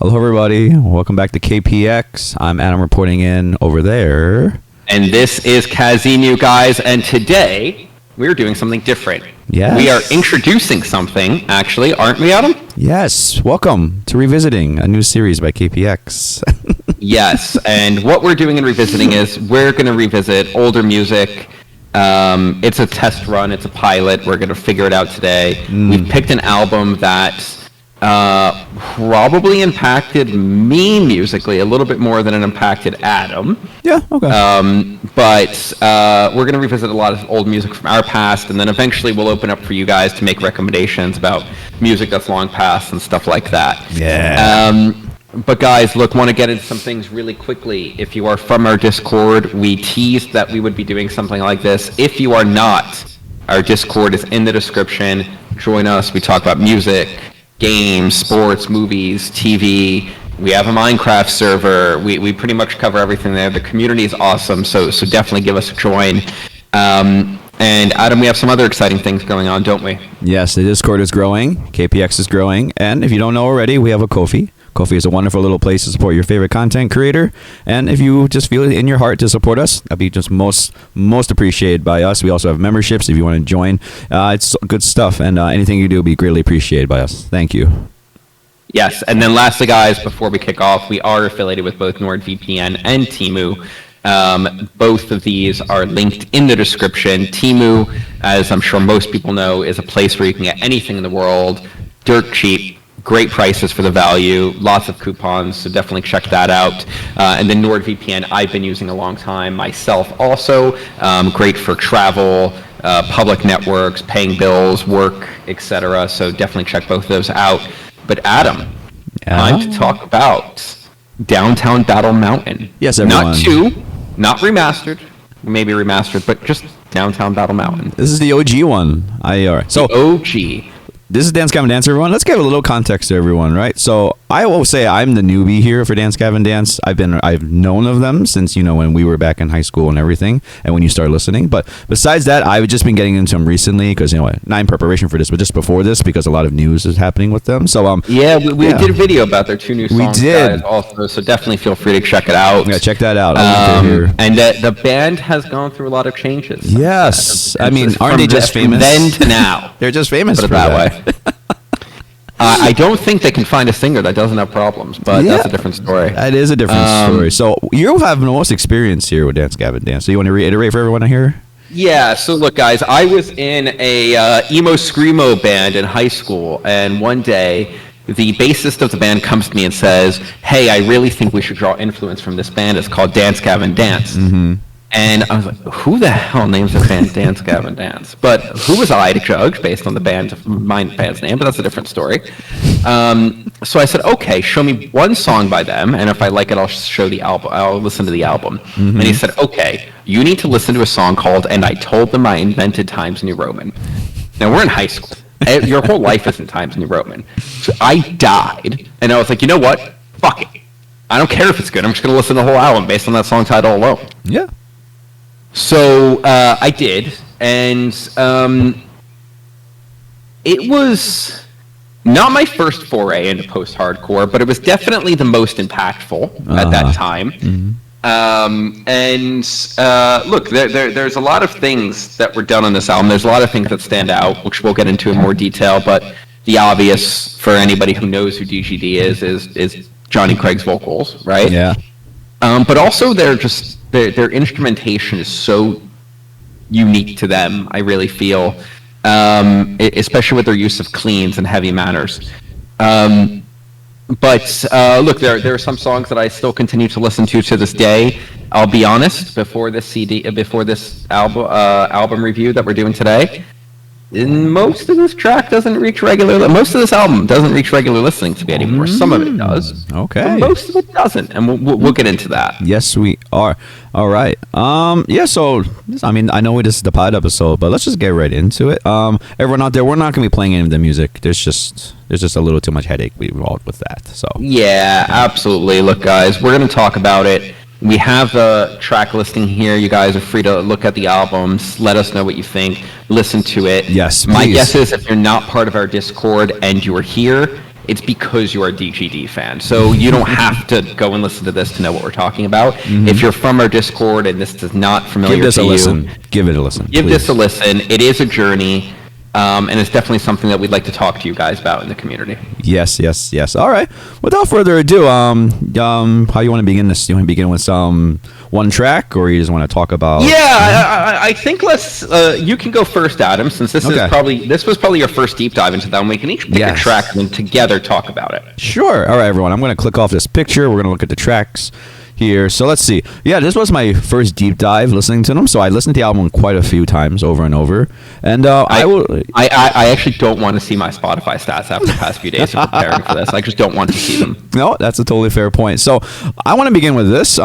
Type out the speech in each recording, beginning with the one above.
Hello, everybody. Welcome back to KPX. I'm Adam reporting in over there. And this is Kazinu, guys. And today, we're doing something different. Yes. We are introducing something, actually, aren't we, Adam? Yes. Welcome to Revisiting, a new series by KPX. Yes. And what we're doing in Revisiting is we're going to revisit older music. It's a test run. It's a pilot. We're going to figure it out today. We've picked an album that probably impacted me musically a little bit more than it impacted Adam. Yeah, okay. But we're going to revisit a lot of old music from our past, and then eventually we'll open up for you guys to make recommendations about music that's long past and stuff like that. Yeah. But guys, look, want to get into some things really quickly. If you are from our Discord, we teased that we would be doing something like this. If you are not, our Discord is in the description. Join us. We talk about music, games, sports, movies, TV. We have a Minecraft server. We pretty much cover everything there. The community is awesome, so definitely give us a join. And Adam, we have some other exciting things going on, don't we? Yes, the Discord is growing. KPX is growing. And if you don't know already, we have a Ko-fi. Ko-fi is a wonderful little place to support your favorite content creator. And if you just feel it in your heart to support us, that'd be just most appreciated by us. We also have memberships if you want to join. It's good stuff, and anything you do will be greatly appreciated by us. Thank you. Yes, and then lastly, guys, before we kick off, we are affiliated with both NordVPN and Temu. Both of these are linked in the description. Temu, as I'm sure most people know, is a place where you can get anything in the world, dirt cheap. Great prices for the value, lots of coupons, so definitely check that out. And then NordVPN, I've been using a long time myself also. Great for travel, public networks, paying bills, work, etc. So definitely check both of those out. But Adam, time to talk about Downtown Battle Mountain. Yes, everyone. Not remastered, maybe remastered, but just Downtown Battle Mountain. This is the OG one. So the OG. This is Dance Gavin Dance, everyone. Let's give a little context to everyone, right? So I will say I'm the newbie here for Dance Gavin Dance. I've known of them since, when we were back in high school and everything, and when you started listening. But besides that, I've just been getting into them recently because, not in preparation for this, but just before this because a lot of news is happening with them. So we did a video about their two new songs. We did. Guys, also, so definitely feel free to check it out. Yeah, check that out. And the band has gone through a lot of changes. Yes. I mean, aren't they just famous? Then to now. They're just famous for that way. I don't think they can find a singer that doesn't have problems, but that's a different story. That is a different story. So you have the most experience here with Dance Gavin Dance. So you want to reiterate for everyone here? Yeah, so look, guys, I was in a emo screamo band in high school, and one day the bassist of the band comes to me and says, "Hey, I really think we should draw influence from this band. It's called Dance Gavin Dance." Mm-hmm. And I was like, who the hell names a band Dance Gavin Dance? But who was I to judge based on my band's name? But that's a different story. So I said, okay, show me one song by them, and if I like it, I'll show the album. I'll listen to the album. Mm-hmm. And he said, okay, you need to listen to a song called "And I Told Them I Invented Times New Roman." Now we're in high school. Your whole life is in Times New Roman. So I died, and I was like, you know what? Fuck it. I don't care if it's good. I'm just going to listen to the whole album based on that song title alone. Yeah. So I did, and it was not my first foray into post-hardcore, but it was definitely the most impactful at that time. Mm-hmm. Look, there's a lot of things that were done on this album. There's a lot of things that stand out, which we'll get into in more detail, but the obvious for anybody who knows who DGD is Johnny Craig's vocals, right? Yeah. But also their instrumentation is so unique to them, I really feel, especially with their use of cleans and heavy manners. But look, there are some songs that I still continue to listen to this day. I'll be honest, before this album review that we're doing today, most of this track doesn't reach regular. Most of this album doesn't reach regular listening to me anymore. Some of it does. Okay. But most of it doesn't, and we'll get into that. Yes, we are. All right. So I mean, I know this is the pod episode, but let's just get right into it. Everyone out there, we're not gonna be playing any of the music. There's just a little too much headache involved with that. So yeah, absolutely. Look, guys, we're gonna talk about it. We have the track listing here. You guys are free to look at the albums. Let us know what you think. Listen to it. Yes, please. My guess is if you're not part of our Discord and you're here, it's because you're a DGD fan. So you don't have to go and listen to this to know what we're talking about. If you're from our Discord and this is not familiar to you, give it a listen. Give this a listen. It is a journey. And it's definitely something that we'd like to talk to you guys about in the community. Yes. All right. Without further ado, how you want to begin this? You want to begin with some one track, or you just want to talk about? Yeah, I think let's. You can go first, Adam, since this was probably your first deep dive into them. We can each pick a track and then together talk about it. Sure. All right, everyone. I'm going to click off this picture. We're going to look at the tracks here. So let's see. Yeah, this was my first deep dive listening to them. So I listened to the album quite a few times over and over. And I actually don't want to see my Spotify stats after the past few days of preparing for this. I just don't want to see them. No, that's a totally fair point. So I want to begin with this.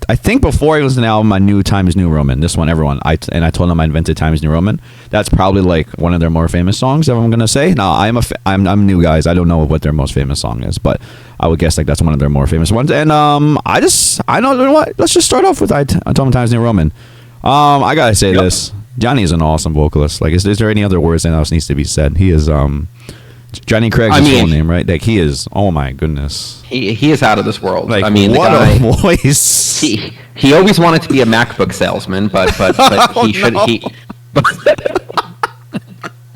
I think before I listened to the album, I knew Times New Roman. This one, everyone. I told them I invented Times New Roman. That's probably like one of their more famous songs, if I'm going to say. Now, I'm new, guys. I don't know what their most famous song is, but I would guess like that's one of their more famous ones. And I know, you know what? Let's just start off with I told them Times New Roman. I got to say this. Johnny is an awesome vocalist. Like, is there any other words that else needs to be said? He is, Johnny Craig's his full name, right? Like, he is, oh my goodness. He is out of this world. Like, I mean, what the guy, a voice. He always wanted to be a MacBook salesman, but Oh, he should no.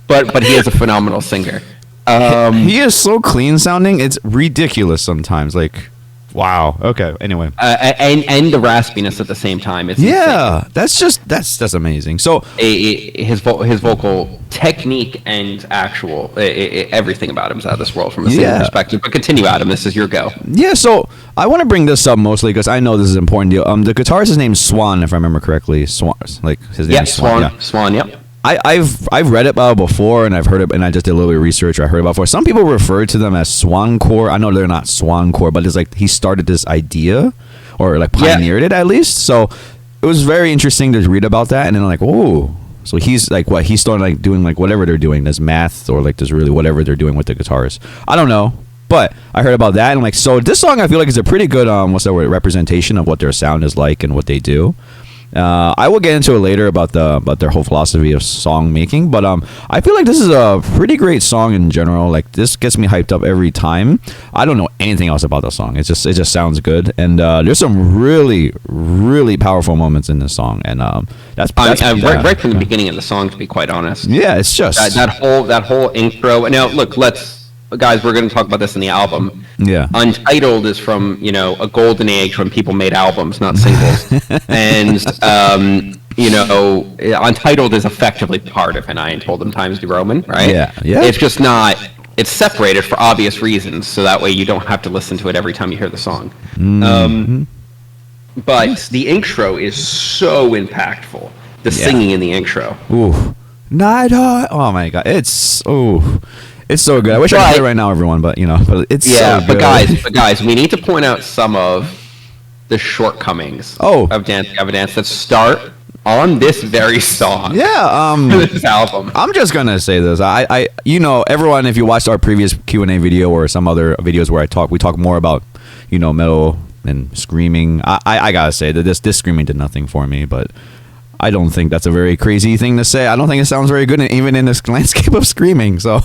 but he is a phenomenal singer. He is so clean sounding. It's ridiculous sometimes. Like, wow. Okay. Anyway. And the raspiness at the same time. It's insane. That's amazing. So his vocal technique and actual everything about him is out of this world from a singer perspective. But continue, Adam. This is your go. Yeah. So I want to bring this up mostly because I know this is important to you. The guitarist's name's Swan, if I remember correctly. Swan, like his name is Swan. Yeah, Swan. Yep. I've read about it before, and I've heard it, and I just did a little bit of research. I heard about it before. Some people refer to them as Swancore. I know they're not Swancore, but it's like he started this idea, or like pioneered it at least. So it was very interesting to read about that, and then like, oh, so he's like what? He started like doing like whatever they're doing. There's math, or like there's really whatever they're doing with the guitars. I don't know, but I heard about that, and like, so this song I feel like is a pretty good representation of what their sound is like and what they do. I will get into it later about their whole philosophy of song making, but I feel like this is a pretty great song in general. Like, this gets me hyped up every time. I don't know anything else about the song. It just sounds good, and there's some really, really powerful moments in this song, and that's right from the beginning of the song, to be quite honest. Yeah, it's just that whole intro. Now, look, guys, we're going to talk about this in the album. Yeah. Untitled is from, a golden age when people made albums, not singles. And, Untitled is effectively part of And I Ain't Told Them Times New Roman, right? Yeah. It's just not, it's separated for obvious reasons, so that way you don't have to listen to it every time you hear the song. Mm-hmm. But the intro is so impactful. The singing in the intro. Ooh. Night. Oh my God. It's so good. I wish I could play it right now, everyone, but it's so good. But guys, we need to point out some of the shortcomings of Dance Gavin Dance that start on this very song. Yeah, this album. I'm just gonna say this. I everyone, if you watched our previous Q&A video or some other videos where we talk more about metal and screaming. I gotta say that this screaming did nothing for me, but I don't think that's a very crazy thing to say. I don't think it sounds very good, even in this landscape of screaming. So.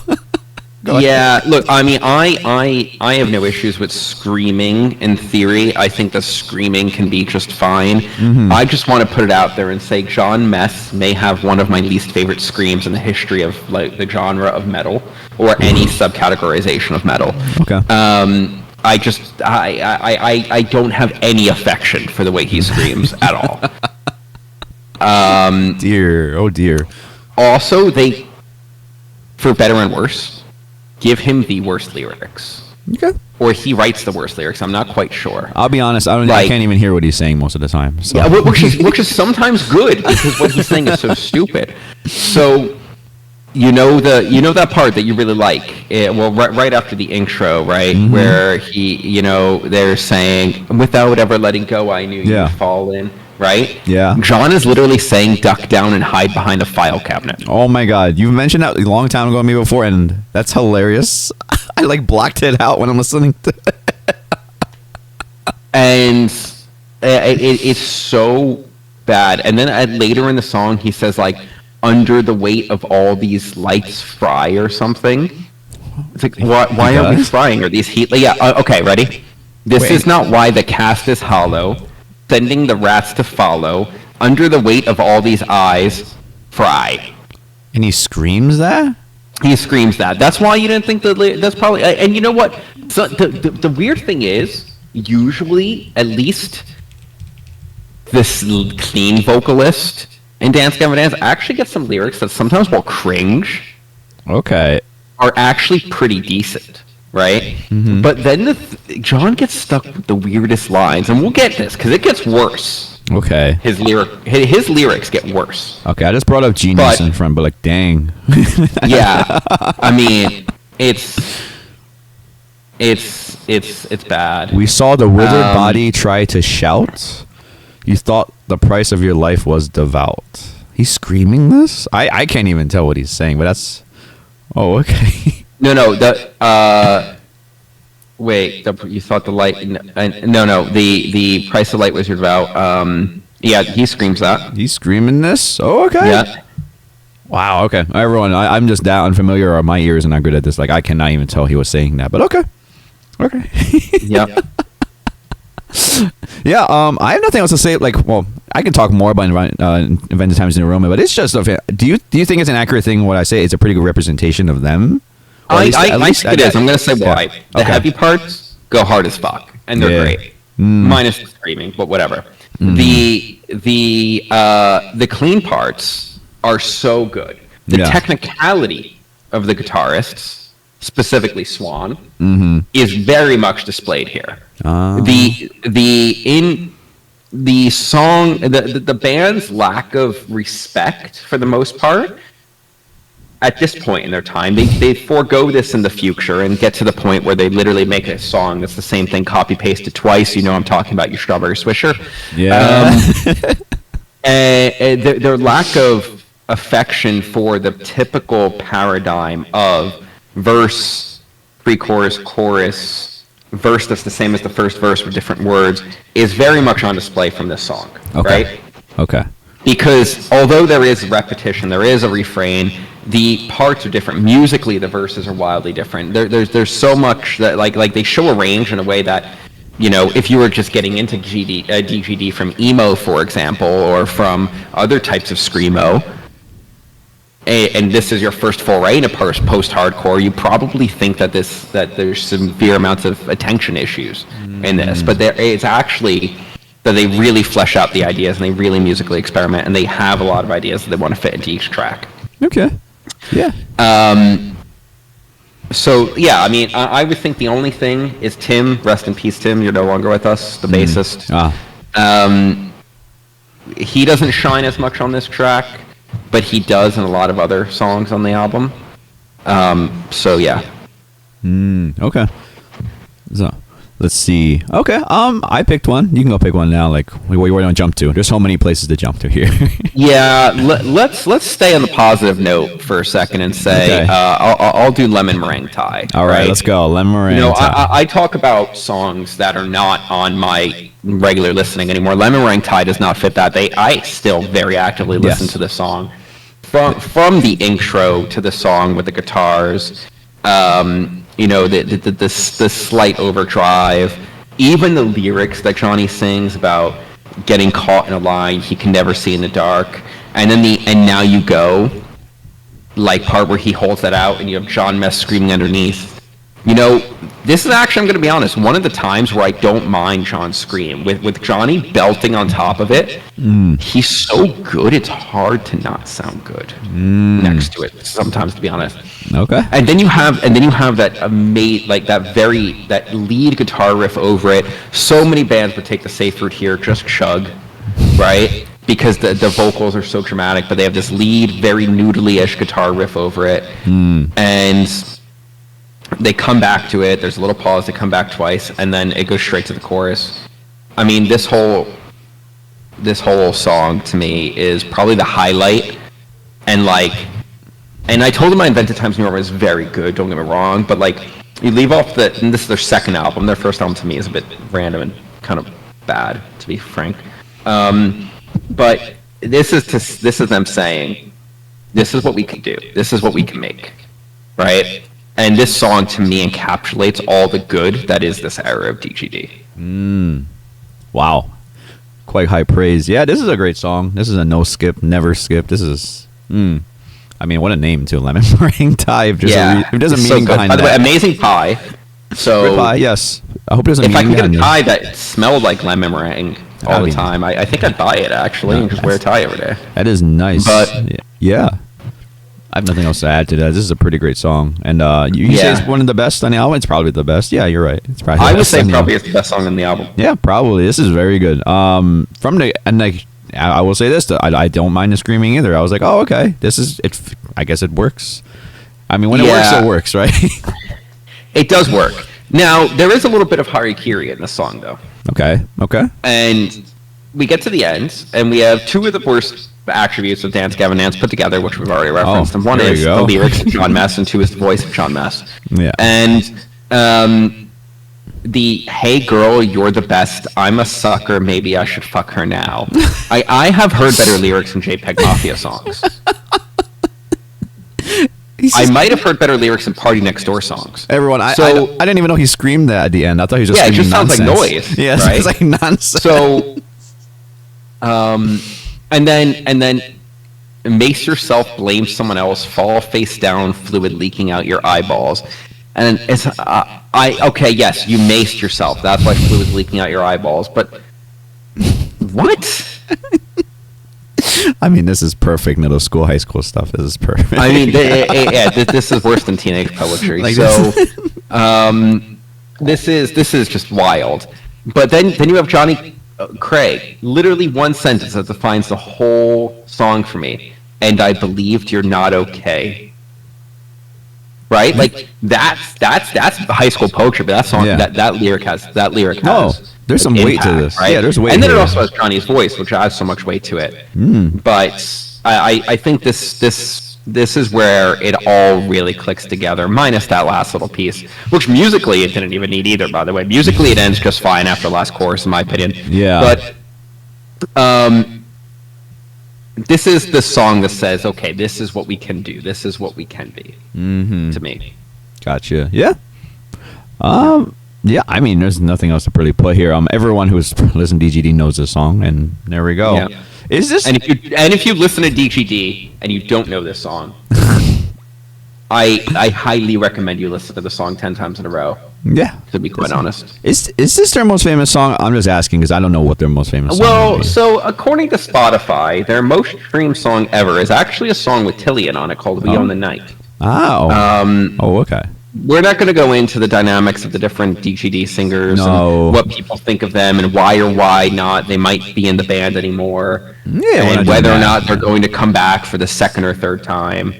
Yeah, look, I mean, I have no issues with screaming in theory. I think the screaming can be just fine. Mm-hmm. I just want to put it out there and say John Mess may have one of my least favorite screams in the history of like the genre of metal or any subcategorization of metal. Okay. I don't have any affection for the way he screams at all. Dear. Also, they, for better and worse, give him the worst lyrics. Okay. Or he writes the worst lyrics. I'm not quite sure. I'll be honest. I can't even hear what he's saying most of the time. So. Yeah, which is sometimes good because what he's saying is so stupid. So, that part that you really like. Right after the intro, right, mm-hmm. where he, they're saying, "Without ever letting go, I knew you'd fall in." Right? Yeah. John is literally saying duck down and hide behind a file cabinet. Oh my God. You've mentioned that a long time ago to me before, and that's hilarious. I blocked it out when I'm listening to it. And it's so bad. And then later in the song, he says, under the weight of all these lights fry or something. It's like, why are we frying? Are these heat? Yeah, okay, ready? This is not why the cast is hollow, sending the rats to follow, under the weight of all these eyes, fry. And he screams that? He screams that. That's why you didn't think that's probably... And you know what? So the weird thing is, usually, at least, this clean vocalist in Dance Gavin Dance actually gets some lyrics that sometimes will cringe. Okay. Are actually pretty decent, right? Mm-hmm. But then John gets stuck with the weirdest lines, and we'll get this because it gets worse. Okay. His lyrics get worse. Okay, I just brought up Genius in front, but like, dang. Yeah, I mean, it's bad. We saw the withered body try to shout. You thought the price of your life was devout. He's screaming this? I can't even tell what he's saying, but that's... Oh, okay. No. Wait. You thought the light? No. The price of light was your vow. Yeah, he screams that. He's screaming this? Oh, okay. Yeah. Wow. Okay. Everyone, I'm just that unfamiliar, or my ears are not good at this. Like, I cannot even tell he was saying that. But okay. Okay. Yeah. Yeah. I have nothing else to say. Like, well, I can talk more about Invented Times in Roma, but it's just. Do you think it's an accurate thing? What I say, it's a pretty good representation of them. I think it is. I'm gonna say why. Yeah. The heavy parts go hard as fuck, and they're great. Minus the screaming, but whatever. The clean parts are so good. The technicality of the guitarists, specifically Swan, is very much displayed here. The song, the band's lack of respect for the most part. At this point in their time, they forego this in the future and get to the point where they literally make a song that's the same thing copy pasted twice. You know, I'm talking about your Strawberry Swisher. Yeah. And their lack of affection for the typical paradigm of verse, pre-chorus, chorus, verse that's the same as the first verse with different words is very much on display from this song, right? Okay. Because although there is repetition, there is a refrain, the parts are different. Musically, the verses are wildly different. There's so much that like they show a range in a way that, you know, if you were just getting into DGD from emo, for example, or from other types of screamo, and this is your first foray into post-hardcore, you probably think that there's severe amounts of attention issues in this, but it's actually that they really flesh out the ideas and they really musically experiment and they have a lot of ideas that they want to fit into each track. Okay. Yeah. So yeah, I mean, I would think the only thing is Tim. Rest in peace, Tim. You're no longer with us. The bassist. He doesn't shine as much on this track, but he does in a lot of other songs on the album. So yeah. Okay. So let's see. Okay. I picked one. You can go pick one now. Like, where you want to jump to? There's so many places to jump to here. Yeah. Let's stay on the positive note for a second and say I'll do Lemon Meringue Tie. All right. Let's go. Lemon Meringue Tie. I talk about songs that are not on my regular listening anymore. Lemon Meringue Tie does not fit that. I still very actively listen to the song. From the intro to the song with the guitars, you know, the slight overdrive, even the lyrics that Johnny sings about getting caught in a line he can never see in the dark, and then and now you go, like part where he holds that out and you have John Mess screaming underneath. You know, this is actually, I'm going to be honest, one of the times where I don't mind John's scream. With Johnny belting on top of it, he's so good, it's hard to not sound good next to it sometimes, to be honest. Okay. And then you have that that lead guitar riff over it. So many bands would take the safe route here, just chug, right? Because the vocals are so dramatic, but they have this lead, very noodly-ish guitar riff over it. And they come back to it. There's a little pause. They come back twice, and then it goes straight to the chorus. I mean, this whole song to me is probably the highlight. And I told him my Invented Times New York was very good. Don't get me wrong, but you leave off and this is their second album. Their first album to me is a bit random and kind of bad, to be frank. But this is them saying, this is what we can do. This is what we can make, right? And this song, to me, encapsulates all the good that is this era of DGD. Wow. Quite high praise. Yeah, this is a great song. This is a no skip, never skip. This is, I mean, what a name too. Lemon Meringue Tie. If there's a meaning behind By the that. way, amazing pie. So Good pie, yes. I hope there's a if I meaning could get a behind tie that smelled like lemon meringue all the time, I think I'd buy it actually and just wear a tie every day. That is nice. But yeah. I have nothing else to add to that. This is a pretty great song. And you say it's one of the best on the album? It's probably the best. Yeah, you're right. It's probably I would say probably it's the best song on the album. Yeah, probably. This is very good. I will say this, I don't mind the screaming either. I was like, oh, okay. This is it. I guess it works. I mean, when it works, right? It does work. Now, there is a little bit of Harikiri in the song, though. Okay. And we get to the end, and we have two of the worst attributes of Dance Gavin Dance put together, which we've already referenced. And one is the lyrics of John Mess, and two is the voice of John Mess. Yeah. And the "Hey girl, you're the best. I'm a sucker. Maybe I should fuck her now." I have heard better lyrics than JPEG Mafia songs. I might have heard better lyrics than Party Next Door songs. Everyone, I didn't even know he screamed that at the end. I thought he was just screaming nonsense. It just sounds like noise. Yeah, right? It's like nonsense. So, and then mace yourself, blame someone else, fall face down, fluid leaking out your eyeballs. And it's okay, yes, you maced yourself. That's why fluid leaking out your eyeballs. But what? I mean, this is perfect middle school, high school stuff. This is perfect. I mean, this is worse than teenage poetry. Like this is just wild. But then you have Johnny Craig, literally one sentence that defines the whole song for me. And I believed you're not okay. Right? Like that's high school poetry, but that song that lyric has there's some weight to this. Right? Yeah, there's weight. And then it also has Johnny's voice, which adds so much weight to it. But I think this is where it all really clicks together, minus that last little piece, which musically it didn't even need either, by the way. Musically it ends just fine after the last chorus, in my opinion. Yeah. But this is the song that says, okay, this is what we can do. This is what we can be, to me. Gotcha. Yeah. Yeah, I mean, there's nothing else to really put here. Everyone who's listened to DGD knows this song, and there we go. Yeah. Is this? And if you listen to DGD and you don't know this song, I highly recommend you listen to the song 10 times in a row. Yeah, to be quite honest. Is this their most famous song? I'm just asking because I don't know what their most famous song is. So according to Spotify, their most streamed song ever is actually a song with Tillian on it called "We Own the Night." Oh, okay. We're not going to go into the dynamics of the different DGD singers and what people think of them and why or why not they might be in the band anymore, and whether or not they're going to come back for the second or third time.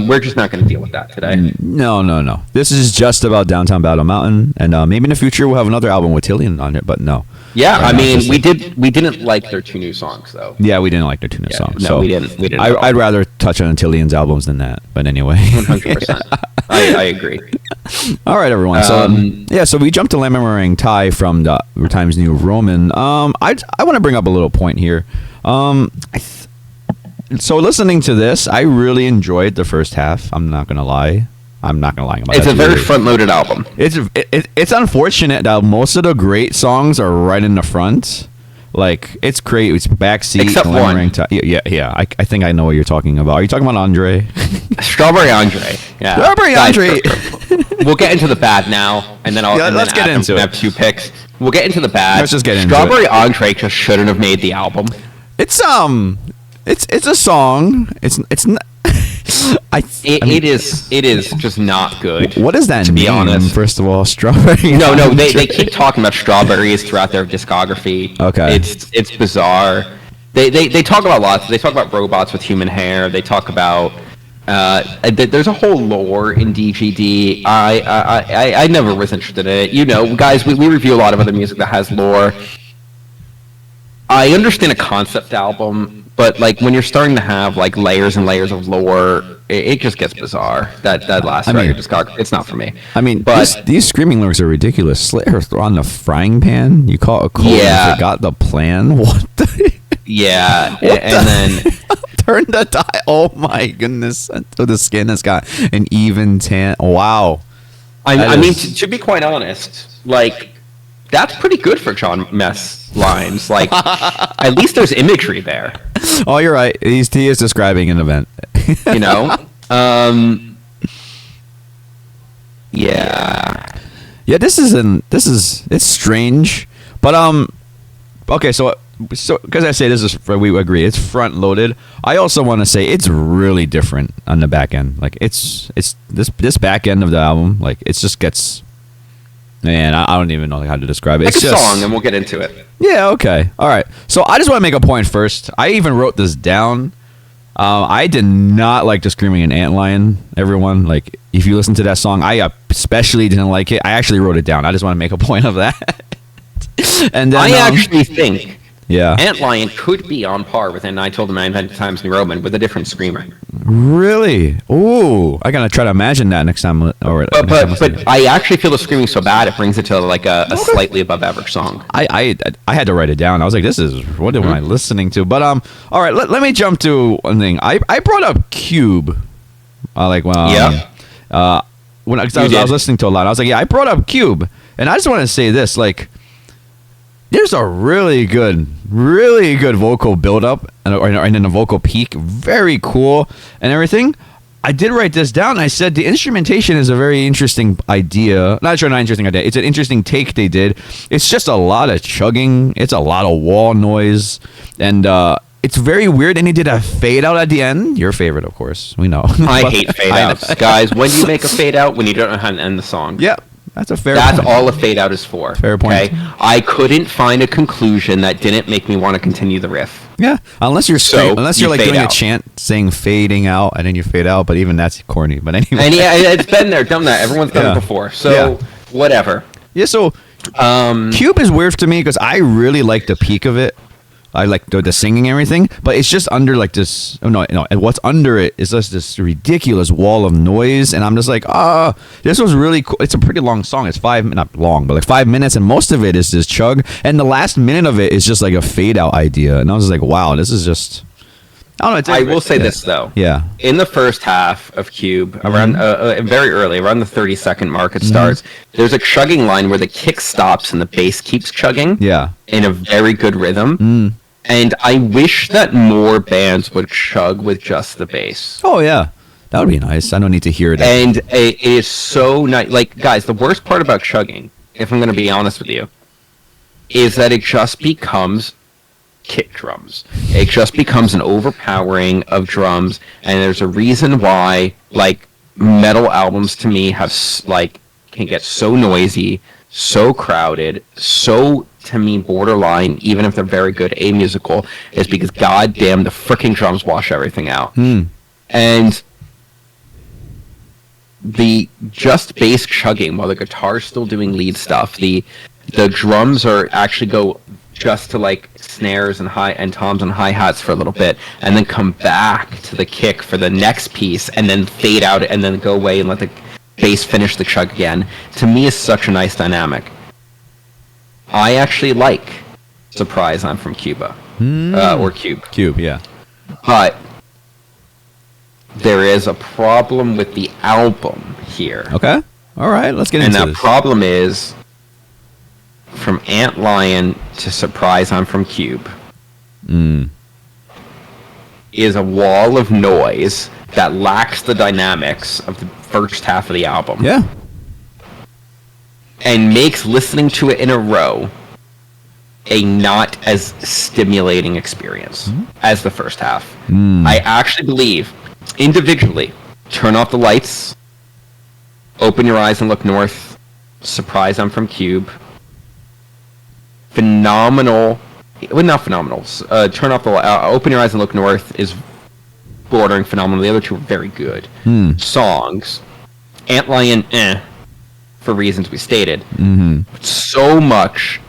We're just not going to deal with that today. No. This is just about Downtown Battle Mountain, and maybe in the future we'll have another album with Tillian on it, but no. Yeah, I mean, we didn't like their two new songs, though. Yeah, we didn't like their two new songs. No, so we didn't. I'd rather touch on Tillian's albums than that, but anyway. 100%. I agree. All right, everyone. So we jumped to Lemon Meringue Tie from the Times New Roman. I want to bring up a little point here. So listening to this, I really enjoyed the first half. I'm not gonna lie about it. It's a very front-loaded album. It's unfortunate that most of the great songs are right in the front. Like, it's great. It's backseat. Except one. Yeah. I think I know what you're talking about. Are you talking about Andre? Strawberry Andre. Yeah. Strawberry Andre. We'll get into the bad now, and then let's get into it. Have two picks. We'll get into the bad. Let's just get into Strawberry Andre just shouldn't have made the album. It's a song. It's not. It is just not good. What does that mean? To be honest, first of all, strawberry. No. They keep talking about strawberries throughout their discography. Okay, it's bizarre. They talk about lots. They talk about robots with human hair. They talk about there's a whole lore in DGD. I never was interested in it. You know, guys, we review a lot of other music that has lore. I understand a concept album, but like when you're starting to have like layers and layers of lore, it just gets bizarre. That last record discography, it's not for me. I mean, but these screaming lyrics are ridiculous. Slayer on the frying pan. You call it a cold. Yeah. Forgot the plan. What the? Yeah, and then Turn the tie. Oh my goodness. So the skin has got an even tan. Wow. I mean, to be quite honest, like, that's pretty good for John Mess lines. Like, at least there's imagery there. Oh, you're right. He is describing an event. You know? Yeah. Yeah, it's strange. But, okay, so because I say we agree, it's front loaded. I also want to say it's really different on the back end. Like, it's this back end of the album, like, it just gets, man, I don't even know how to describe it. It's it's a just, song, and we'll get into it. Yeah, okay. All right. So I just want to make a point first. I even wrote this down. I did not like the Screaming an Antlion, everyone. Like, if you listen to that song, I especially didn't like it. I actually wrote it down. I just want to make a point of that. And then, I actually think yeah. Antlion could be on par with And I Told Him 900 Times New Roman with a different screamer. Really? Ooh, I gotta try to imagine that next time. But I actually feel the screaming so bad it brings it to like a slightly above average song. I had to write it down. I was like, what am I listening to? But all right, let me jump to one thing. I brought up Cube. When I was listening to a lot, I was like, yeah, I brought up Cube, and I just want to say this, like, there's a really good vocal build-up and then a vocal peak. Very cool and everything. I did write this down. I said the instrumentation is a very interesting idea. Not interesting idea. It's an interesting take they did. It's just a lot of chugging. It's a lot of wall noise. And it's very weird. And he did a fade out at the end. Your favorite, of course. We know. I hate fade outs. Guys, when you make a fade out, when you don't know how to end the song. Yeah. That's all a fade out is for. Fair point. Okay? I couldn't find a conclusion that didn't make me want to continue the riff. Yeah, unless you're like doing out. a chant saying fading out and then you fade out, but even that's corny. But anyway. And yeah, it's been there, done that. Everyone's done it before. So whatever. Yeah, so Cube is weird to me because I really like the peak of it. I like the singing and everything, but it's just under like this. Oh no! And what's under it is just this ridiculous wall of noise, and I'm just like, this was really cool. It's a pretty long song. It's not long, but like 5 minutes, and most of it is this chug, and the last minute of it is just like a fade out idea, and I was just like, wow, this is just. I don't know. I will say this though. Yeah. In the first half of Cube, around very early, around the 30-second mark, it starts. There's a chugging line where the kick stops and the bass keeps chugging. Yeah. In a very good rhythm. And I wish that more bands would chug with just the bass. Oh yeah, that would be nice. I don't need to hear it. And it is so nice. Like, guys, the worst part about chugging, if I'm going to be honest with you, is that it just becomes kick drums. It just becomes an overpowering of drums, and there's a reason why, like, metal albums to me have can get so noisy, so crowded, so, to me, borderline, even if they're very good, amusical, is because goddamn the freaking drums wash everything out. And the just bass chugging while the guitar's still doing lead stuff, the drums are actually go just to like snares and toms and hi-hats for a little bit, and then come back to the kick for the next piece, and then fade out and then go away and let the bass finish the chug again. To me, is such a nice dynamic. I actually like Surprise I'm from Cuba. Or Cube. Cube, yeah. But there is a problem with the album here. Okay. All right, let's get into this. And that problem is, from Antlion to Surprise I'm from Cube, is a wall of noise that lacks the dynamics of the first half of the album. Yeah. And makes listening to it in a row a not as stimulating experience as the first half. I actually believe, individually, Turn Off the Lights, Open Your Eyes and Look North, Surprise I'm from Cube, phenomenal. Well, not phenomenal. Turn Off the Open Your Eyes and Look North is bordering phenomenal. The other two are very good songs. Antlion, for reasons we stated. So much,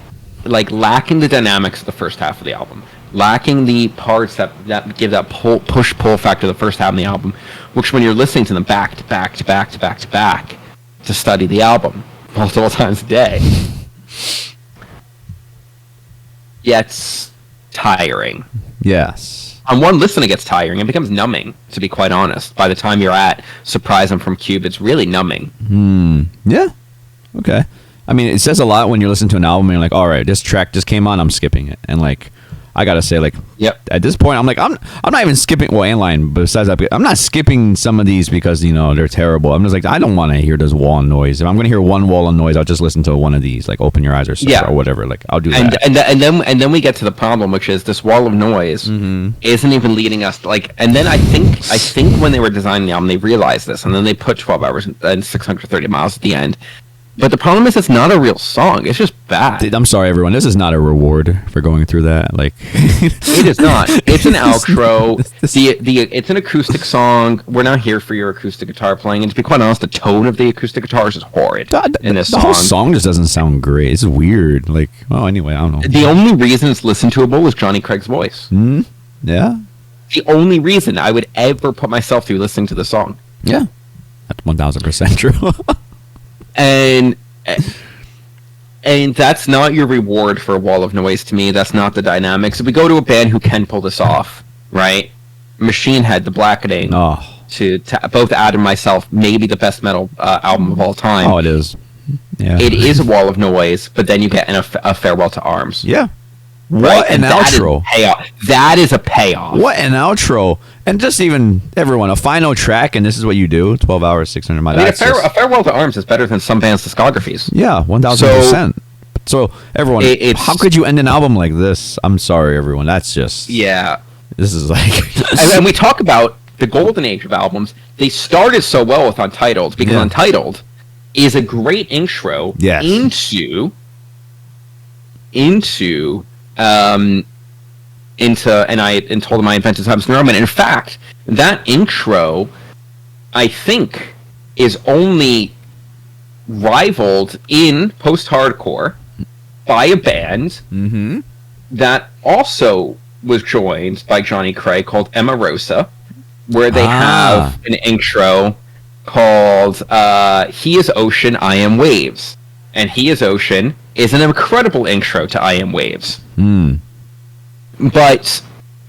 like, lacking the dynamics of the first half of the album, lacking the parts that give that push-pull factor of the first half of the album, which when you're listening to them back to back to back to back to back to study the album multiple times a day, gets tiring. Yes. on one listen it gets tiring. It becomes numbing, to be quite honest. By the time you're at Surprise I'm from Cube, it's really numbing. Yeah. Okay. I mean, it says a lot when you're listening to an album and you're like, all right, this track just came on, I'm skipping it. And like, I gotta say, like, Yep. at this point, I'm like, I'm not even skipping. Well, and line. Besides that, I'm not skipping some of these because they're terrible. I'm just like, I don't want to hear this wall of noise. If I'm gonna hear one wall of noise, I'll just listen to one of these, like Open Your Eyes or whatever. Like, I'll do that. And then we get to the problem, which is this wall of noise isn't even leading us to, like. And then I think when they were designing the album, they realized this, and then they put 12 hours and 630 miles at the end. But the problem is, it's not a real song. It's just bad. I'm sorry, everyone. This is not a reward for going through that. Like, it is not. It's an outro. It's an acoustic song. We're not here for your acoustic guitar playing. And to be quite honest, the tone of the acoustic guitars is horrid in this song. The whole song just doesn't sound great. It's weird. Like, well, anyway, I don't know. The only reason it's listened toable is Johnny Craig's voice. Yeah. The only reason I would ever put myself through listening to the song. Yeah. That's 1,000% true. And that's not your reward for a wall of noise to me. That's not the dynamics. If we go to a band who can pull this off, right? Machine Head, The Blackening, to both Ad and myself, maybe the best metal album of all time. Oh, it is. Yeah. It is a wall of noise, but then you get a Farewell to Arms. Yeah. Right? What an outro. That is a payoff. What an outro. And just even, everyone, a final track, and this is what you do, 12 hours, 600 miles. I mean, a Farewell to Arms is better than some bands' discographies. Yeah, 1,000%. So everyone, how could you end an album like this? I'm sorry, everyone. That's just... Yeah. This is like... and we talk about the golden age of albums. They started so well with Untitled, because Untitled is a great intro into and told him I invented Times New Roman. In fact, that intro, I think, is only rivaled in post-hardcore by a band that also was joined by Johnny Craig called Emma Rosa, where they have an intro called He Is Ocean, I Am Waves. And He Is Ocean is an incredible intro to I Am Waves. But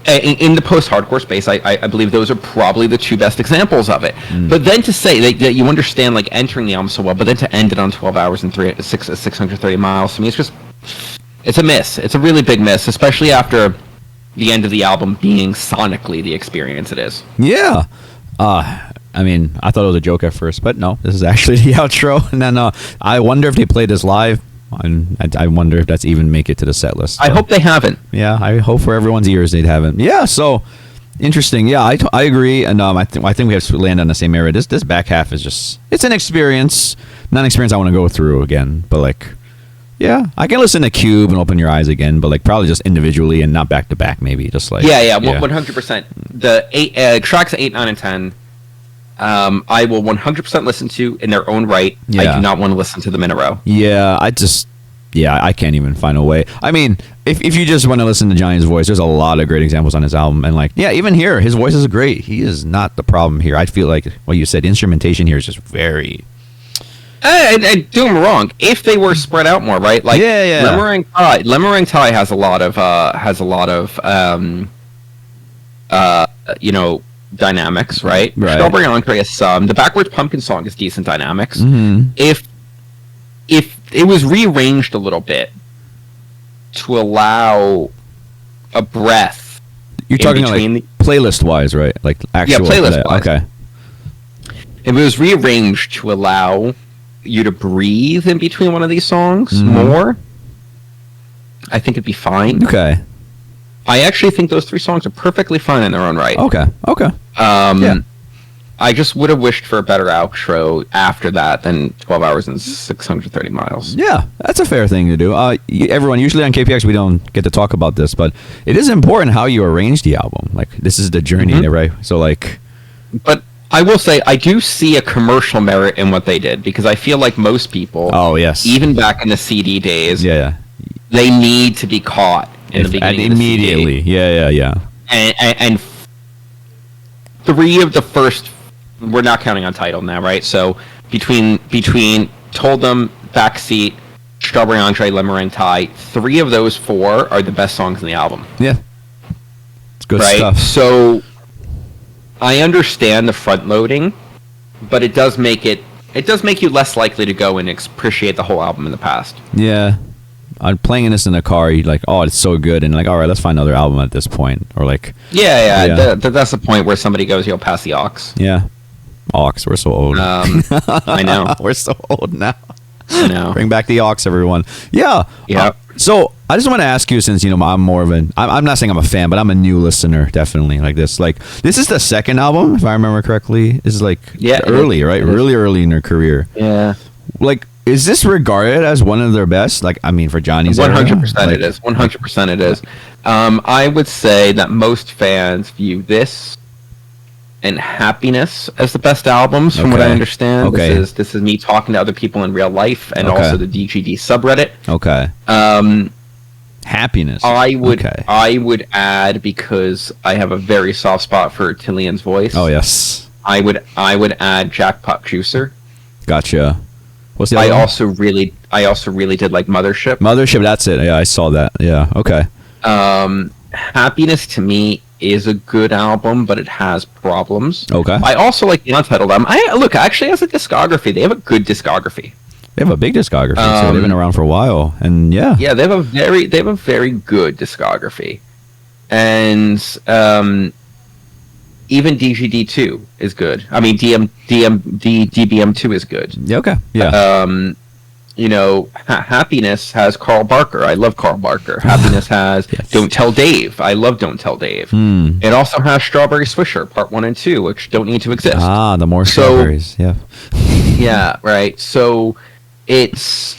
in the post-hardcore space, I believe those are probably the two best examples of it. But then to say that you understand, like, entering the album so well, but then to end it on 12 hours and 630 miles, to me, it's a miss. It's a really big miss, especially after the end of the album being sonically the experience it is. Yeah. I mean, I thought it was a joke at first, but no, this is actually the outro. And then I wonder if they played this live. And I wonder if that's even make it to the set list. I hope they haven't. Yeah, I hope for everyone's ears they haven't. Yeah, so interesting. Yeah, I agree, and I think we have to land on the same area. This back half is just, it's an experience, not an experience I want to go through again. But like, yeah, I can listen to Cube and Open Your Eyes again, but like probably just individually and not back to back. Maybe just like 100%. The tracks 8, 9, and 10. I will 100% listen to in their own right. I do not want to listen to them in a row. Yeah, I can't even find a way. I mean, if you just want to listen to Johnny's voice, there's a lot of great examples on his album. And like, yeah, even here, his voice is great. He is not the problem here. I feel like what you said, instrumentation here is just very... And do them wrong. If they were spread out more, right? Like, Meringue Tie has a lot of dynamics, right? Strawberry Entree has some. The Backwards Pumpkin song is decent dynamics. If it was rearranged a little bit to allow a breath, you're talking like playlist wise, right? Like actual playlist wise. Okay. If it was rearranged to allow you to breathe in between one of these songs more, I think it'd be fine. Okay. I actually think those 3 songs are perfectly fine in their own right. Okay. I just would have wished for a better outro after that than 12 hours and 630 miles. Yeah, that's a fair thing to do. Everyone, usually on KPX we don't get to talk about this, but it is important how you arrange the album. Like, this is the journey, right? So, like... But I will say, I do see a commercial merit in what they did, because I feel like most people... Oh, yes. Even back in the CD days... Yeah. They need to be caught in the beginning immediately. Of the CD. Yeah. And 3 of the first... We're not counting on title now, right? So between Told Them, Backseat, Strawberry Entree, Meringue Tie, 3 of those 4 are the best songs in the album. Yeah. It's good right? stuff. So I understand the front loading, but it does make you less likely to go and appreciate the whole album in the past. Yeah. I'm playing this in the car. You're like, oh, it's so good, and like, all right, let's find another album at this point, or like, That's the point where somebody goes, "You'll pass the aux." yeah, aux. We're so old. I know. We're so old now. I know. Bring back the aux, everyone. Yeah. Yeah. So I just want to ask you, since I'm more of I'm not saying I'm a fan, but I'm a new listener, definitely. Like this is the second album, if I remember correctly. This is like early, right? Really early in their career. Yeah. Like, is this regarded as one of their best? Like, I mean, for Johnny's 100% it is. 100% it is. I would say that most fans view this and Happiness as the best albums, from what I understand. Okay. This is me talking to other people in real life, and also the DGD subreddit. Okay. Happiness. I would add, because I have a very soft spot for Tillian's voice. Oh yes. I would add Jackpot Juicer. Gotcha. What's the I other one? also really did like Mothership. Mothership, that's it. Yeah, I saw that. Yeah, okay. Happiness to me is a good album, but it has problems. Okay. I also like the Untitled album. Actually, as a discography, they have a good discography. They have a big discography, so they've been around for a while, and yeah. Yeah, they have a very good discography, and even DGD2 is good. I mean, DBM2 is good. Yeah, okay. Yeah. Happiness has Carl Barker. I love Carl Barker. Happiness has Don't Tell Dave. I love Don't Tell Dave. It also has Strawberry Swisher, Part 1 and 2, which don't need to exist. The more strawberries. Yeah. Yeah, right. So it's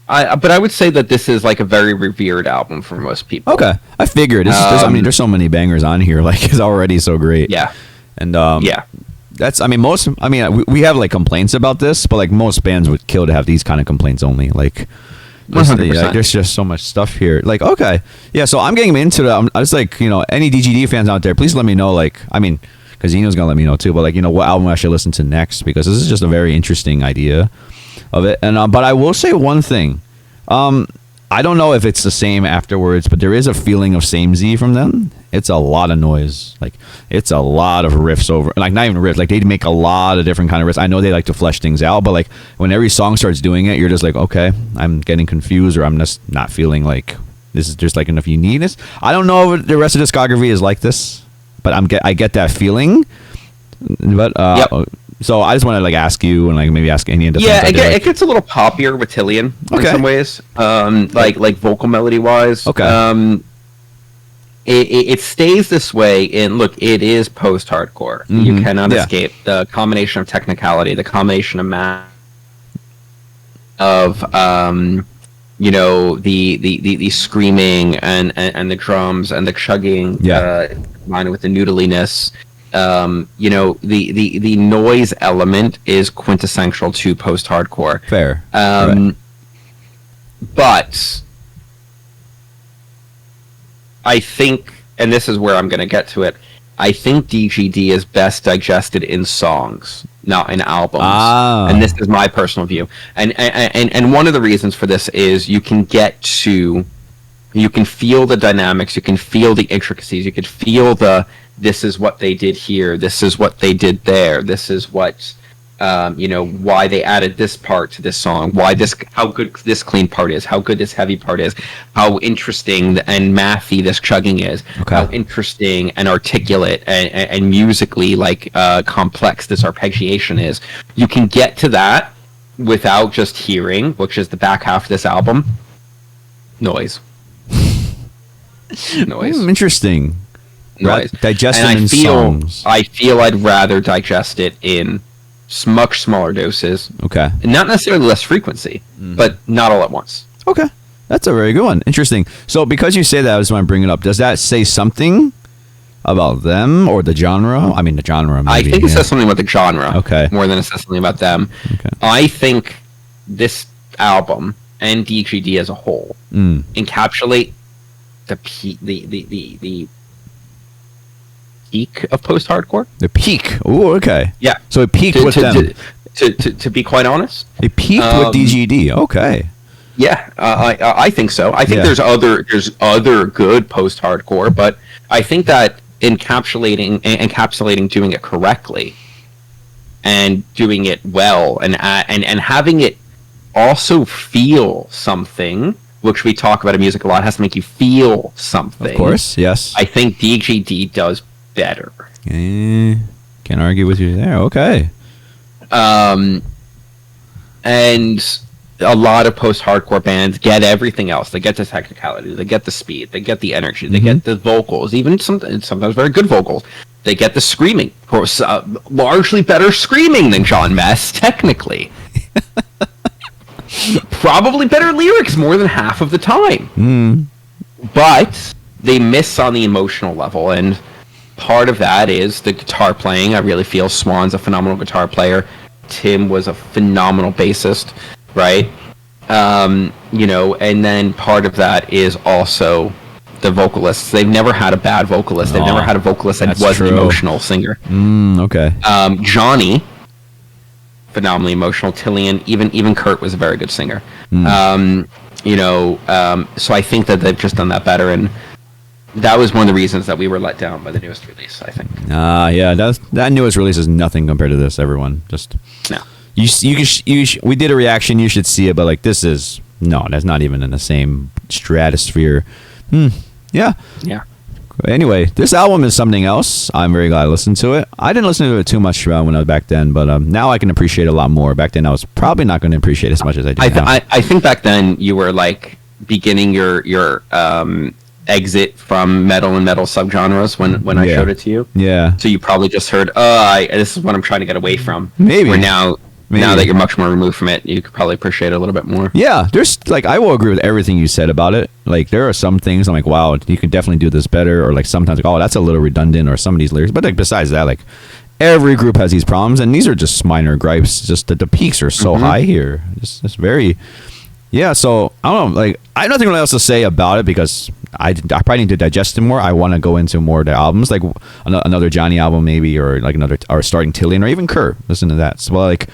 but I would say that this is like a very revered album for most people. Okay. I figured. There's so many bangers on here. Like, it's already so great. Yeah. And we have like complaints about this, but like most bands would kill to have these kind of complaints only. Like, 100%. There's just so much stuff here. Like, okay. Yeah, so I'm getting into it. I was like, any DGD fans out there, please let me know, like, I mean, because Eno's going to let me know too, but like, what album I should listen to next, because this is just a very interesting idea of it. And but I will say one thing. I don't know if it's the same afterwards, but there is a feeling of samey from them. It's a lot of noise. Like, it's a lot of riffs over, like, not even riffs. Like, they make a lot of different kind of riffs. I know they like to flesh things out, but like, when every song starts doing it, you're just like, okay, I'm getting confused, or I'm just not feeling like this is just like enough uniqueness. I don't know if the rest of discography is like this, but I get that feeling. But so I just want to like ask you, and like maybe ask any of the it gets a little poppier with Tillian in some ways, like vocal melody wise. Okay. It stays this way, and look, it is post-hardcore. Mm-hmm. You cannot escape the combination of technicality, the combination of math, of the screaming and the drums and the chugging, combined with the noodliness. The noise element is quintessential to post-hardcore. Fair. Right. But I think, and this is where I'm going to get to it, I think DGD is best digested in songs, not in albums. And this is my personal view. And one of the reasons for this is you can feel the dynamics, you can feel the intricacies, you can feel this is what they did here, this is what they did there, this is what why they added this part to this song, how good this clean part is, how good this heavy part is, how interesting and mathy this chugging is, how interesting and articulate and musically complex this arpeggiation is. You can get to that without just hearing, which is the back half of this album, noise. Interesting. Noise. Digest it in songs. I feel I'd rather digest it in much smaller doses. Okay. And not necessarily less frequency, but not all at once. Okay. That's a very good one. Interesting. So because you say that, I just want to bring it up. Does that say something about them or the genre? I mean, the genre, maybe. I think it says something about the genre. Okay. More than it says something about them. Okay. I think this album and DGD as a whole encapsulate the peak of post-hardcore. The peak. Oh, okay. Yeah. So it peaked with them. To be quite honest. It peaked with DGD. Okay. Yeah, I think so. I think Yeah. there's other good post-hardcore, but I think that encapsulating doing it correctly and doing it well and having it also feel something, which we talk about in music a lot, has to make you feel something. Of course, yes. I think DGD does better. Can't argue with you there. Okay. And a lot of post-hardcore bands get everything else. They get the technicality, they get the speed, they get the energy, they get the vocals, even sometimes very good vocals. They get the screaming. Of course, largely better screaming than John Mess, technically. Probably better lyrics more than half of the time. But they miss on the emotional level, and part of that is the guitar playing. I really feel Swan's a phenomenal guitar player. Tim was a phenomenal bassist, right? You know, and then part of that is also the vocalists. They've never had a bad vocalist. They've never had a vocalist that was an emotional singer. Okay. Johnny, phenomenally emotional. Tillian, even Kurt was a very good singer. You know, so I think that they've just done that better, and that was one of the reasons that we were let down by the newest release, I think. Yeah, that newest release is nothing compared to this. Everyone, just No. we did a reaction. You should see it, but like this is that's not even in the same stratosphere. Yeah. Anyway, this album is something else. I'm very glad I listened to it. I didn't listen to it too much when I was back then, but now I can appreciate it a lot more. Back then, I was probably not going to appreciate it as much as I do now. I think back then you were like beginning your exit from metal and metal subgenres when I showed it to you. Yeah. So you probably just heard, this is what I'm trying to get away from. Maybe. Where now that you're much more removed from it, you could probably appreciate it a little bit more. Yeah, there's like I will agree with everything you said about it. Like there are some things I'm like, wow, you can definitely do this better, or like sometimes like, oh, that's a little redundant, or some of these lyrics. But like besides that, like every group has these problems, and these are just minor gripes. Just that the peaks are so high here. It's very. Yeah, so I don't know. Like I have nothing really else to say about it because I probably need to digest it more. I want to go into more of the albums, like another Johnny album maybe, or like or starting Tillian, or even Kurt. Listen to that. So like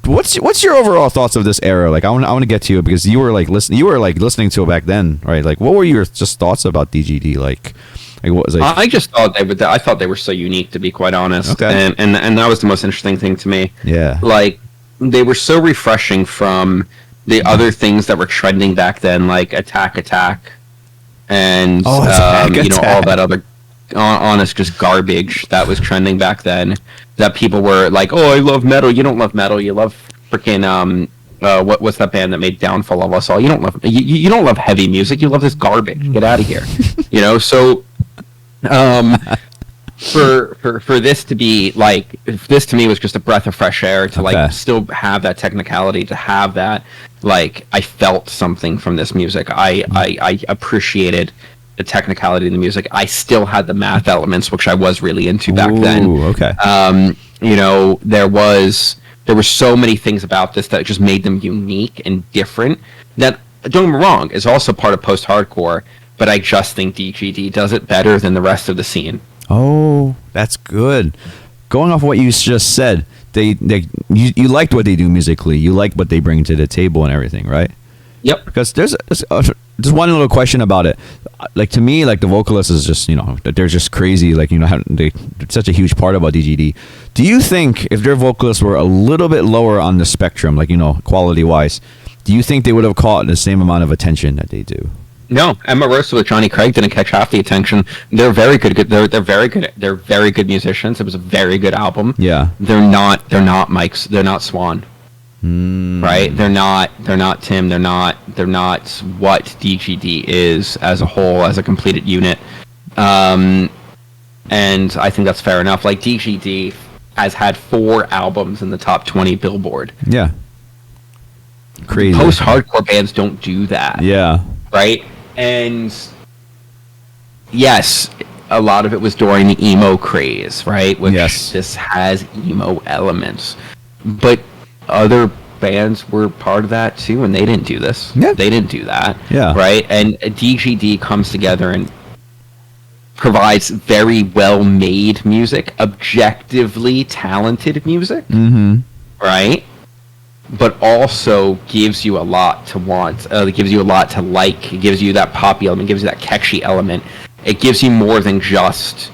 what's your overall thoughts of this era? Like I want to get to you because you were listening to it back then, right? Like what were your just thoughts about DGD? Like what was I just thought I thought they were so unique, to be quite honest. Okay. And that was the most interesting thing to me. Yeah. Like they were so refreshing from the other things that were trending back then, like Attack, and all that other honest just garbage that was trending back then. That people were like, "Oh, I love metal." You don't love metal. You love freaking what's that band that made Downfall of Us All? You don't love heavy music. You love this garbage. Get out of here. You know. So, for this to be like, this to me was just a breath of fresh air to like still have that technicality, to have that, like I felt something from this music. I appreciated the technicality of the music. I still had the math elements, which I was really into back then. Okay. You know, there were so many things about this that just made them unique and different. That, don't get me wrong, is also part of post-hardcore, but I just think DGD does it better than the rest of the scene. Oh, that's good. Going off what you just said, you liked what they do musically. You like what they bring to the table and everything, right? Yep. Because there's just one little question about it. Like to me, like the vocalist is just they're just crazy. Like they're such a huge part about DGD. Do you think if their vocalists were a little bit lower on the spectrum, like quality wise, do you think they would have caught the same amount of attention that they do? No, Emma Rosa with Johnny Craig didn't catch half the attention. They're very good. They're very good. They're very good musicians. It was a very good album. Yeah. They're not Mike's. They're not Swan. Right. They're not Tim. They're not what DGD is as a whole, as a completed unit. And I think that's fair enough. Like DGD has had 4 albums in the top 20 Billboard. Yeah. Crazy. Post-hardcore bands don't do that. Yeah. Right? And yes, a lot of it was during the emo craze, right? Which this has emo elements. But other bands were part of that too, and they didn't do this. Yeah. They didn't do that. Yeah. Right? And DGD comes together and provides very well-made music, objectively talented music. Mm-hmm. Right? but also gives you a lot to want. It gives you a lot to like. It gives you that poppy element, gives you that catchy element. It gives you more than just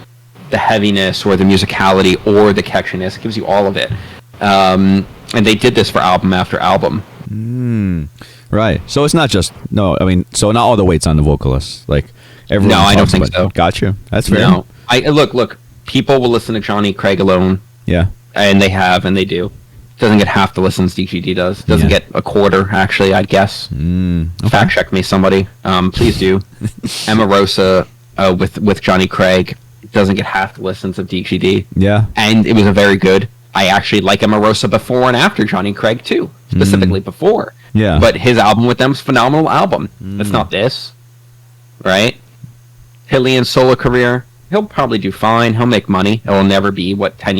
the heaviness or the musicality or the catchiness. It gives you all of it. And they did this for album after album. Right. So it's not just so not all the weight's on the vocalist. Like everyone. No, I don't think so. Gotcha. That's fair. No, look. People will listen to Johnny Craig alone. Yeah. And they have, and they do. Doesn't get half the listens DGD does. Doesn't get a quarter, actually, I'd guess. Okay. Fact check me, somebody. Please do. Emma Rosa with Johnny Craig doesn't get half the listens of DGD. Yeah. And it was a very good. I actually like Emma Rosa before and after Johnny Craig, too. Specifically before. Yeah. But his album with them is a phenomenal album. It's not this. Right? Hillian's solo career. He'll probably do fine. He'll make money. It will never be what 10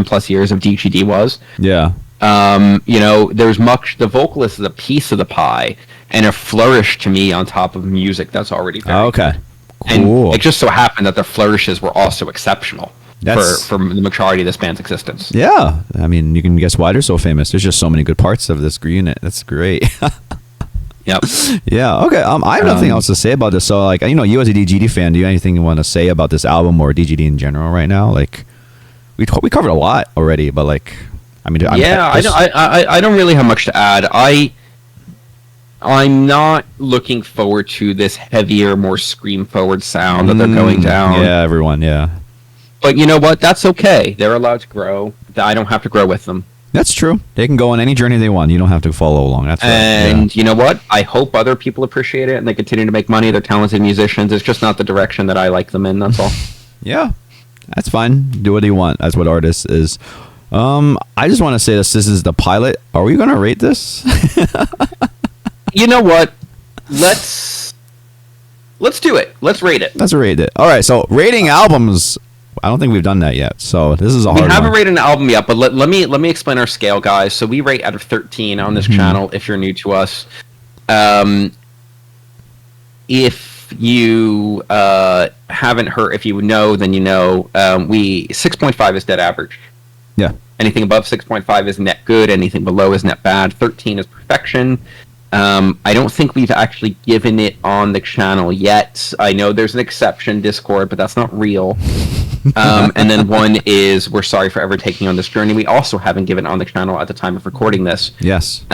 plus years of DGD was. Yeah. There's much. The vocalist is a piece of the pie and a flourish to me on top of music that's already very okay. good. Cool. And it just so happened that their flourishes were also exceptional for the majority of this band's existence. Yeah. I mean, you can guess why they're so famous. There's just so many good parts of this unit. That's great. Yep. Yeah. Okay. I have nothing else to say about this. So, like, you as a DGD fan, do you have anything you want to say about this album or DGD in general right now? Like, we covered a lot already, but like, I don't really have much to add. I'm not looking forward to this heavier, more scream forward sound that they're going down. Yeah, everyone. Yeah. But you know what? That's okay. They're allowed to grow. I don't have to grow with them. That's true. They can go on any journey they want. You don't have to follow along. That's right. And you know what? I hope other people appreciate it and they continue to make money. They're talented musicians. It's just not the direction that I like them in. That's all. Yeah, that's fine. Do what you want. That's what artists is. I just want to say this is the pilot. Are we going to rate this? You know what? Let's do it. Let's rate it. Let's rate it. All right. So rating albums. I don't think we've done that yet, so this is a hard one. We haven't rated an album yet, but let me explain our scale, guys. So we rate out of 13 on this channel. If you're new to us, if you haven't heard, if you know, then you know. 6.5 is dead average. Yeah. Anything above 6.5 is net good. Anything below is net bad. 13 is perfection. I don't think we've actually given it on the channel yet. I know there's an exception, Discord, but that's not real. And then 1 is we're sorry for ever taking on this journey. We also haven't given on the channel at the time of recording this. Yes.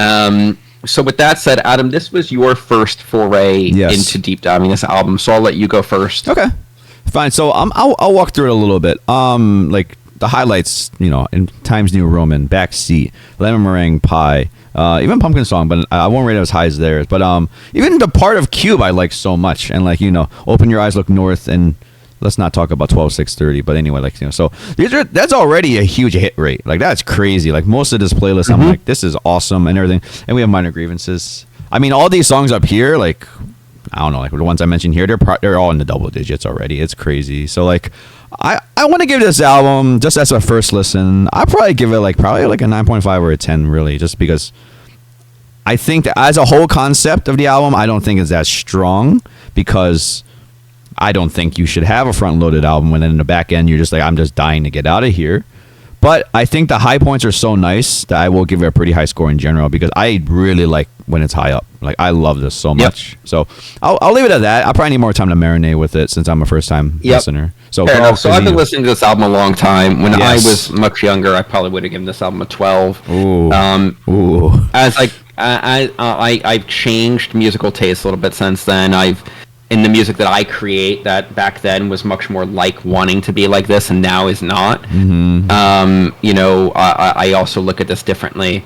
So with that said, Adam, this was your first foray into deep diving this album, so I'll let you go first. Okay, fine. So I'll walk through it a little bit. Like the highlights, in Times New Roman, Backseat, Lemon Meringue Pie, even Pumpkin Song, but I won't rate it as high as theirs. But even the part of Cube I like so much, and Open Your Eyes, Look North, and let's not talk about 12-6-30, but anyway, so that's already a huge hit rate. Like, that's crazy. Like, most of this playlist, I'm like, this is awesome and everything. And we have Minor Grievances. I mean, all these songs up here, like, I don't know, like the ones I mentioned here, they're all in the double digits already. It's crazy. So, like, I want to give this album, just as a first listen, I'd probably give it probably a 9.5 or a 10, really, just because I think that as a whole concept of the album, I don't think it's that strong, because I don't think you should have a front-loaded album when then in the back end you're just like, I'm just dying to get out of here. But I think the high points are so nice that I will give it a pretty high score in general, because I really like when it's high up. Like, I love this so much. So I'll leave it at that. I'll probably need more time to marinate with it since I'm a first-time listener. So fair enough. So I've been listening to this album a long time. When I was much younger, I probably would have given this album a 12. Ooh. As I've changed musical taste a little bit since then. In the music that I create, that back then was much more like wanting to be like this, and now is not. I also look at this differently.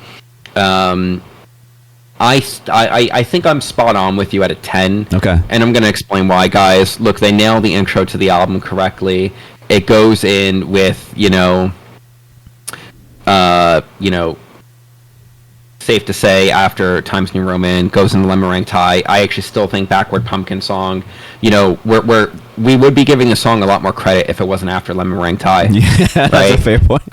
I think I'm spot on with you at a 10. Okay. And I'm going to explain why, guys. Look, they nailed the intro to the album correctly. It goes in with, safe to say, after Times New Roman, goes into Lemon Meringue Tie. I actually still think Backward Pumpkin Song, we would be giving the song a lot more credit if it wasn't after Lemon Meringue Tie. Yeah, that's a fair point.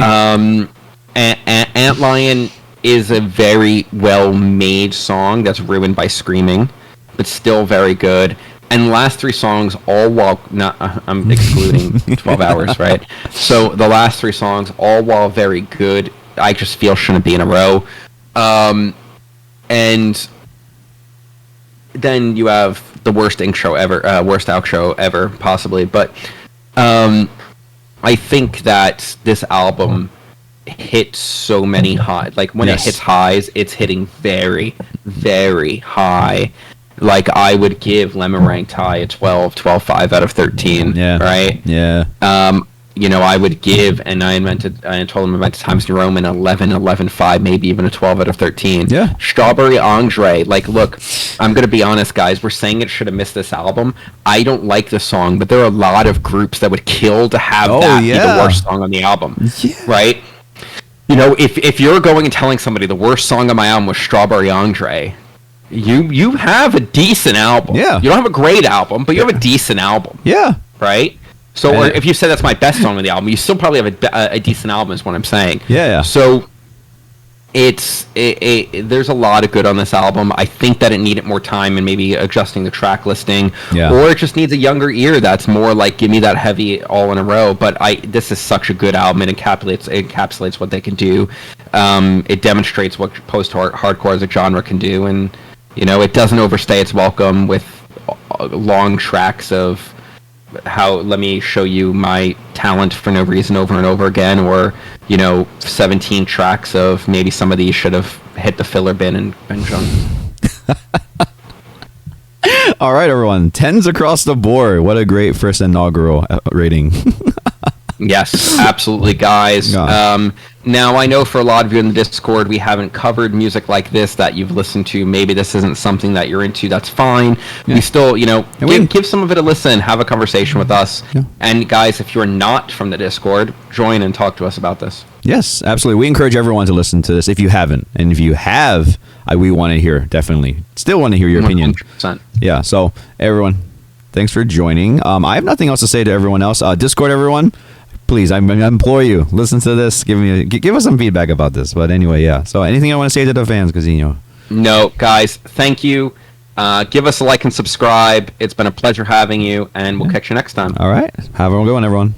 Antlion is a very well-made song that's ruined by screaming, but still very good. And the last 3 songs, all while I'm excluding 12 hours, right? So the last 3 songs, all while very good, I just feel shouldn't be in a row. And then you have the worst intro ever, worst outro ever, possibly. But I think that this album hits so many high. Like, when it hits highs, it's hitting very, very high. Like, I would give Meringue Tie a 12.5 out of 13. Yeah. Right? Yeah. You know, I would give, and I told him about Times New Roman 11.5, maybe even a 12 out of 13. Yeah. Strawberry Andre, like, look, I'm going to be honest, guys. We're saying it should have missed this album. I don't like the song, but there are a lot of groups that would kill to have that be the worst song on the album. Yeah. Right? You know, if you're going and telling somebody the worst song on my album was Strawberry Andre, you have a decent album. Yeah. You don't have a great album, but you have a decent album. Yeah. Right? So, or if you said that's my best song on the album, you still probably have a decent album, is what I'm saying. Yeah. So, there's a lot of good on this album. I think that it needed more time and maybe adjusting the track listing. Yeah. Or it just needs a younger ear that's more like, give me that heavy all in a row. But this is such a good album. It encapsulates what they can do. It demonstrates what post-hardcore as a genre can do. And, you know, it doesn't overstay its welcome with long tracks of let me show you my talent for no reason over and over again, or, you know, 17 tracks of maybe some of these should have hit the filler bin and been junk. All right, everyone. 10s across the board. What a great first inaugural rating. Yes, absolutely, guys. Now, I know for a lot of you in the Discord, we haven't covered music like this that you've listened to. Maybe this isn't something that you're into. That's fine. Yeah. We still, you know, give some of it a listen. Have a conversation with us. Yeah. And, guys, if you're not from the Discord, join and talk to us about this. Yes, absolutely. We encourage everyone to listen to this if you haven't. And if you have, we want to hear, definitely. Still want to hear your 100%. Opinion. Yeah, so, everyone, thanks for joining. I have nothing else to say to everyone else. Discord, everyone. Please, I implore you, listen to this. Give us some feedback about this. But anyway, yeah. So anything I want to say to the fans, because, you know. No, guys, thank you. Give us a like and subscribe. It's been a pleasure having you, and we'll catch you next time. All right. Have a good one, everyone.